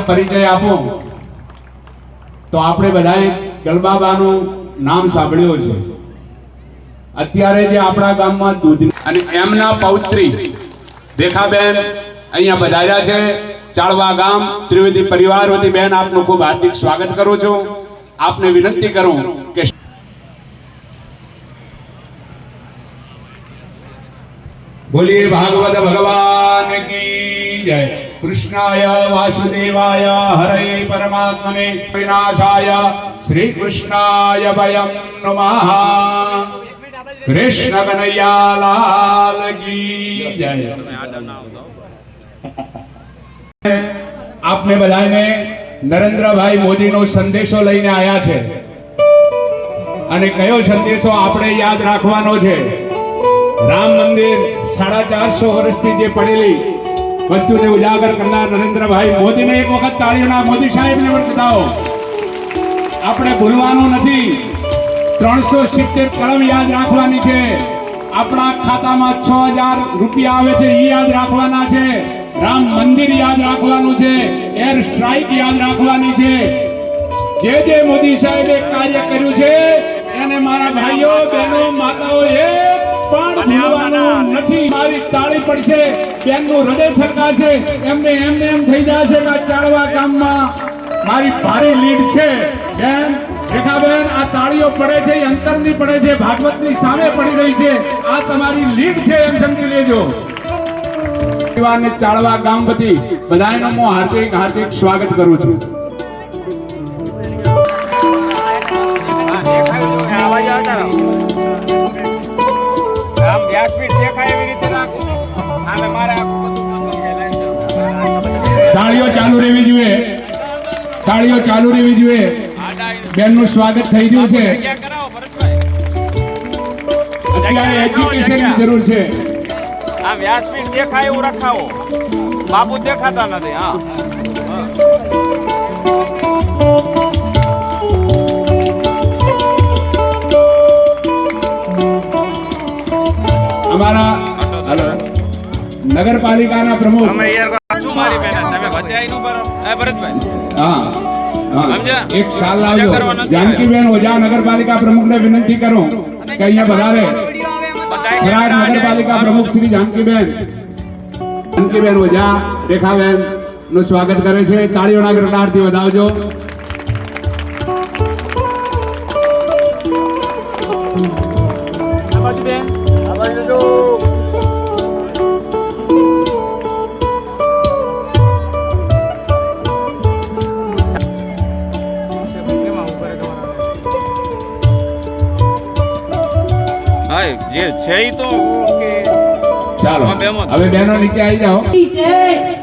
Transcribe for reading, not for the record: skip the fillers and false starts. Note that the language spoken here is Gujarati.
પરિચય આપો તો આપણે બધાએ ગલબાબાનું નામ સાંભળ્યું છે. અત્યારે જે આપણા ગામમાં દૂધ અને એમના પૌત્રી રેખાબેન અહીંયા પધાર્યા છે. ચાળવા ગામ ત્રિવેદી પરિવાર વતી બેન આપનું ખૂબ હાર્દિક સ્વાગત કરું છું. આપને વિનંતી કરું કે બોલીએ ભાગવત ભગવાન કી જય. कृष्णाय वासुदेवाय हरे परमात्मने विनाशाय श्री कृष्णाय वयं नमः. कृष्ण कन्हैया लाल की जय. आपने बधाने नरेंद्रभाई मोदीનો સંદેશો લઈને આવ્યા છે અને કયો સંદેશો આપણે યાદ રાખવાનો છે? રામ મંદિર 450 વર્ષથી જે પડેલી વસ્તુને ઉજાગર કરનાર નરેન્દ્રભાઈ મોદીને એક વખત તાળીઓના મોદી સાહેબને વરસાવો. આપણે ભૂલવાનું નથી. 370 કલમ યાદ રાખવાની છે. આપણા ખાતામાં 6000 રૂપિયા આવે છે એ યાદ રાખવાના છે. રામ મંદિર યાદ રાખવાનું છે. એર સ્ટ્રાઇક યાદ રાખવાની છે. જે મોદી સાહેબે કાર્ય કર્યું છે એને મારા ભાઈઓ બહેનો માતાઓ પણ ભૂલવાનું નથી. મારી તાળી પડશે, બેનનું હૃદય છલકાશે, એમને એમ થઈ જશે કે ચાળવા ગામમાં મારી ભારી લીડ છે. બેન રેખાબેન, આ તાળીઓ પડે છે એ અંતરની પડે છે, ભાગવતની સામે પડી રહી છે. આ તમારી લીડ છે એમ સમજી લેજો. ચાળવા ગામ વતી બધાનું હું હાર્દિક સ્વાગત કરું છું. તાળીઓ ચાલુ રહેવી જોઈએ. તાળીઓ ચાલુ રહેવી જોઈએ. બેનનું સ્વાગત થઈ ગયું છે. અત્યારે એજ્યુકેશનની જરૂર છે. આ વ્યાસપીઠ દેખાય એવું રખાવો. બાપુ દેખાતા નથી. હા, અમારા નગરપાલિકાના પ્રમુખ એક સાલ લાવજો. જાનકીબેન ઓઝા નગરપાલિકા પ્રમુખને વિનંતી કરું કે અહીંયા વધારે ખરાબ નગરપાલિકા પ્રમુખ શ્રી જાનકીબેન ઓઝા રેખાબેન નું સ્વાગત કરે છે. તાળીઓના ગણનારથી વધાવજો. બાજુ બેન ભાઈ જે છે ઈ તો ચાલો હા, બેન. હવે બહેનો નીચે આવી જાઓ જય